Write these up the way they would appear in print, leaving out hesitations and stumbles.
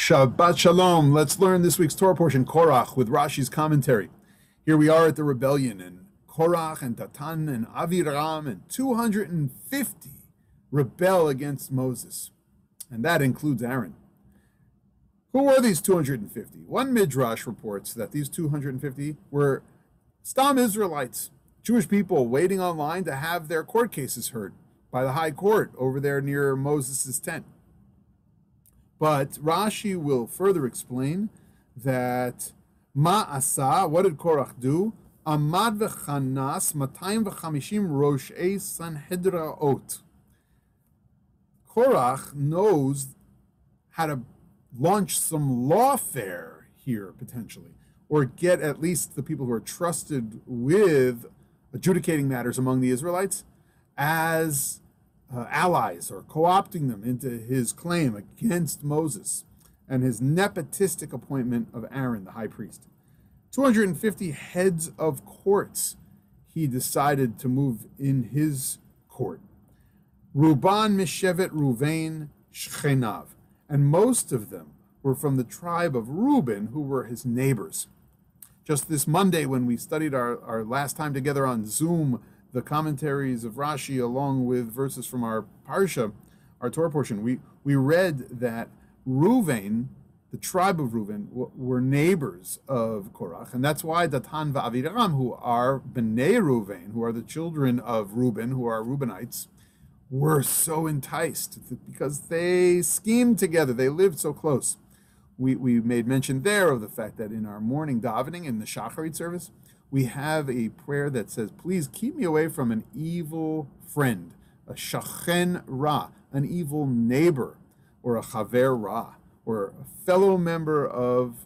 Shabbat Shalom. Let's learn this week's Torah portion, Korah, with Rashi's commentary. Here we are at the rebellion, and Korah and Datan and Aviram and 250 rebel against Moses, and that includes Aaron. Who were these 250? One Midrash reports that these 250 were Stam Israelites, Jewish people waiting online to have their court cases heard by the high court over there near Moses' tent. But Rashi will further explain that Ma'asa, what did Korah do? Amad v'chanas 250 roshei sanhedraot. Korah knows how to launch some lawfare here, potentially, or get at least the people who are trusted with adjudicating matters among the Israelites as allies, or co-opting them into his claim against Moses and his nepotistic appointment of Aaron, the high priest. 250 heads of courts he decided to move in his court. Ruban Mishevet Ruvain Shchenav, and most of them were from the tribe of Reuben, who were his neighbors. Just this Monday, when we studied our last time together on Zoom, the commentaries of Rashi along with verses from our Parsha, our Torah portion, we read that Reuven, the tribe of Reuven, were neighbors of Korah, and that's why Datan v'Aviram, who are Bnei Reuven, who are the children of Reuben, who are Reubenites, were so enticed because they schemed together. They lived so close. We made mention there of the fact that in our morning davening in the Shacharit service, we have a prayer that says, please keep me away from an evil friend, a shachen ra, an evil neighbor, or a chaver ra, or a fellow member of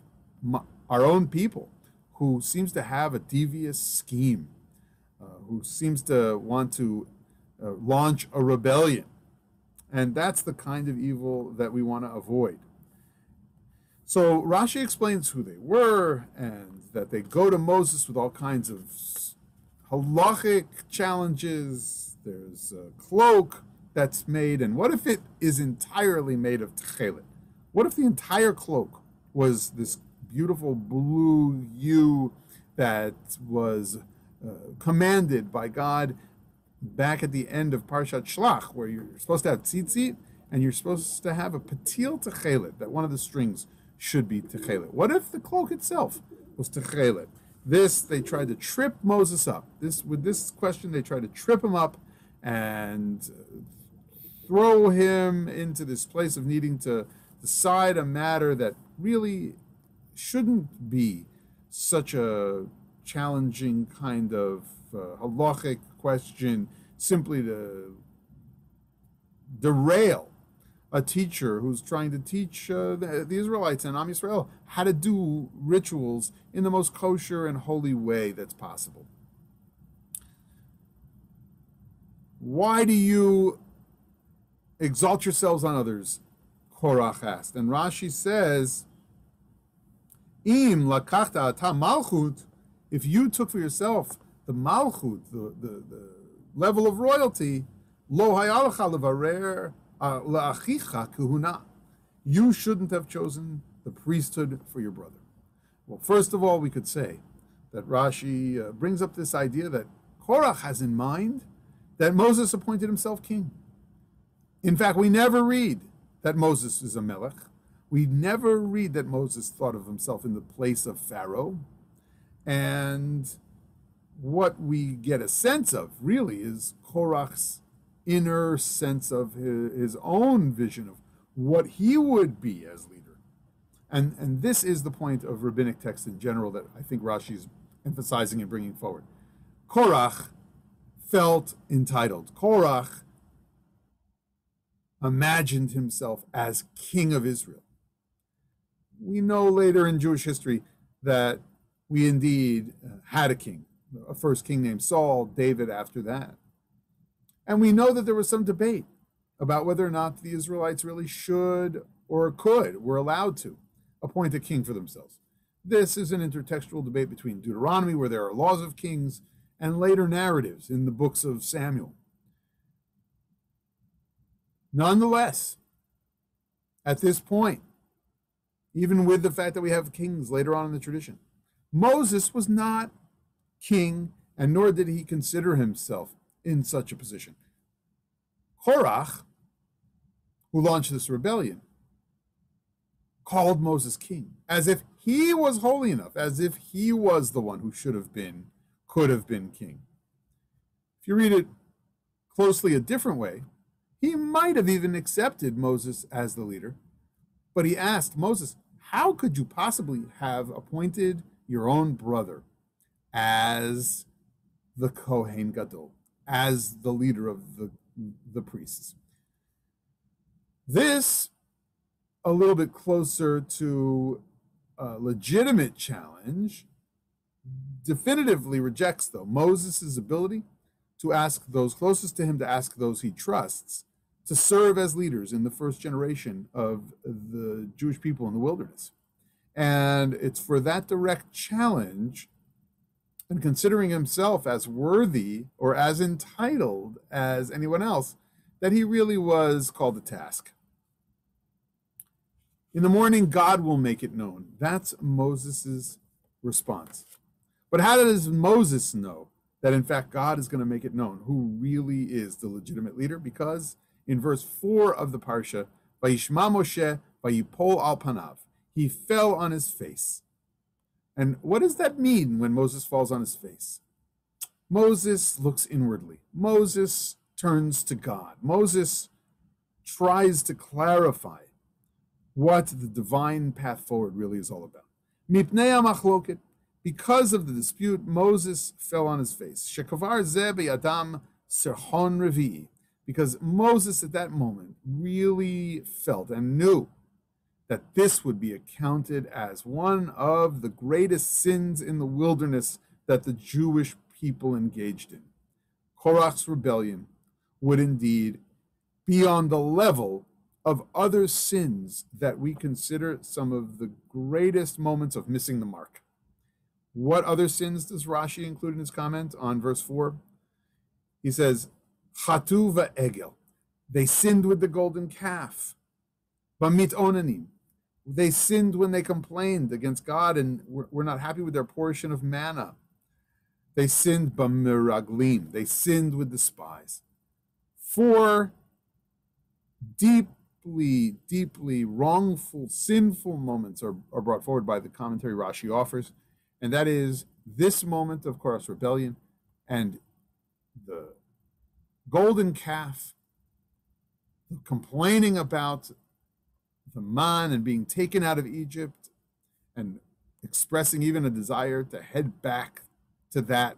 our own people who seems to have a devious scheme, who seems to want to launch a rebellion. And that's the kind of evil that we want to avoid. So Rashi explains who they were, and that they go to Moses with all kinds of halachic challenges. There's a cloak that's made, and what if it is entirely made of techelet? What if the entire cloak was this beautiful blue hue that was commanded by God back at the end of Parshat Shlach, where you're supposed to have tzitzit, and you're supposed to have a patil techelet, that one of the strings should be techelet. What if the cloak itself was techelet? They tried to trip Moses up. With this question, they tried to trip him up and throw him into this place of needing to decide a matter that really shouldn't be such a challenging kind of halachic question, simply to derail a teacher who's trying to teach the Israelites and Am Yisrael how to do rituals in the most kosher and holy way that's possible. Why do you exalt yourselves on others? Korah asked. And Rashi says, Im lakachta ata malchut, if you took for yourself the malchut, the level of royalty, lo hayalacha levarer la'achicha kuhuna, you shouldn't have chosen the priesthood for your brother. Well, first of all, we could say that Rashi brings up this idea that Korah has in mind that Moses appointed himself king. In fact, we never read that Moses is a melech. We never read that Moses thought of himself in the place of Pharaoh. And what we get a sense of, really, is Korah's inner sense of his own vision of what he would be as leader. And this is the point of rabbinic text in general that I think Rashi is emphasizing and bringing forward. Korah felt entitled. Korah imagined himself as king of Israel. We know later in Jewish history that we indeed had a king, a first king named Saul, David after that. And we know that there was some debate about whether or not the Israelites really should or were allowed to appoint a king for themselves. This is an intertextual debate between Deuteronomy, where there are laws of kings, and later narratives in the books of Samuel. Nonetheless, at this point, even with the fact that we have kings later on in the tradition. Moses was not king, and nor did he consider himself in such a position. Korah, who launched this rebellion, called Moses king, as if he was holy enough, as if he was the one who should have been, could have been king. If you read it closely a different way, he might have even accepted Moses as the leader, but he asked Moses, how could you possibly have appointed your own brother as the Kohen Gadol, as the leader of the priests? This, a little bit closer to a legitimate challenge, definitively rejects, though, Moses' ability to ask those closest to him, to ask those he trusts, to serve as leaders in the first generation of the Jewish people in the wilderness. And it's for that direct challenge, and considering himself as worthy or as entitled as anyone else, that he really was called to task. In the morning, God will make it known. That's Moses' response. But how does Moses know that, in fact, God is going to make it known who really is the legitimate leader? Because in verse 4 of the Parsha, Vayishma Moshe vayipol al panav, he fell on his face. And what does that mean when Moses falls on his face? Moses looks inwardly. Moses turns to God. Moses tries to clarify what the divine path forward really is all about. Mipnei hamachloket, because of the dispute, Moses fell on his face. Shekavar zeh b'yadam serhon revi'i, because Moses at that moment really felt and knew that this would be accounted as one of the greatest sins in the wilderness that the Jewish people engaged in. Korach's rebellion would indeed be on the level of other sins that we consider some of the greatest moments of missing the mark. What other sins does Rashi include in his comment on verse 4? He says, Chatu va'egel, they sinned with the golden calf. Bamit onanim, they sinned when they complained against God and were not happy with their portion of manna. They sinned b'miraglim, they sinned with the spies. 4 deeply wrongful, sinful moments are brought forward by the commentary Rashi offers, and that is this moment of Korah's rebellion and the golden calf, the complaining about the man and being taken out of Egypt and expressing even a desire to head back to that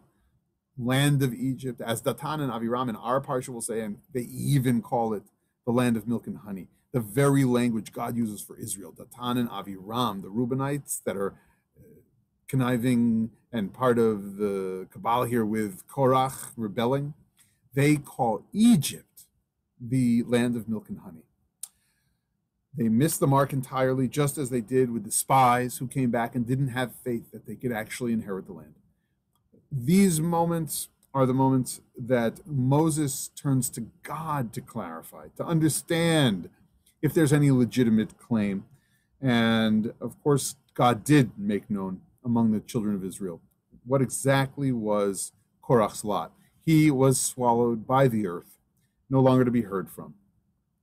land of Egypt, as Datan and Aviram in our parsha will say, and they even call it the land of milk and honey, the very language God uses for Israel. Datan and Aviram, the Reubenites that are conniving and part of the cabal here with Korah rebelling, they call Egypt the land of milk and honey. They missed the mark entirely, just as they did with the spies who came back and didn't have faith that they could actually inherit the land. These moments are the moments that Moses turns to God to clarify, to understand if there's any legitimate claim. And of course, God did make known among the children of Israel what exactly was Korach's lot. He was swallowed by the earth, no longer to be heard from.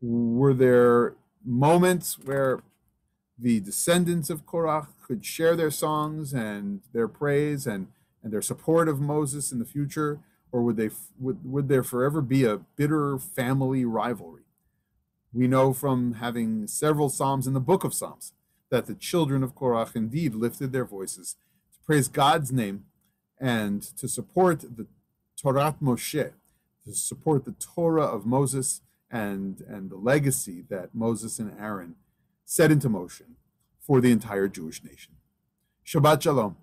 Were there moments where the descendants of Korah could share their songs and their praise and their support of Moses in the future, or would there forever be a bitter family rivalry? We know from having several Psalms in the book of Psalms that the children of Korah indeed lifted their voices to praise God's name and to support the Torah Moshe, to support the Torah of Moses and the legacy that Moses and Aaron set into motion for the entire Jewish nation. Shabbat Shalom.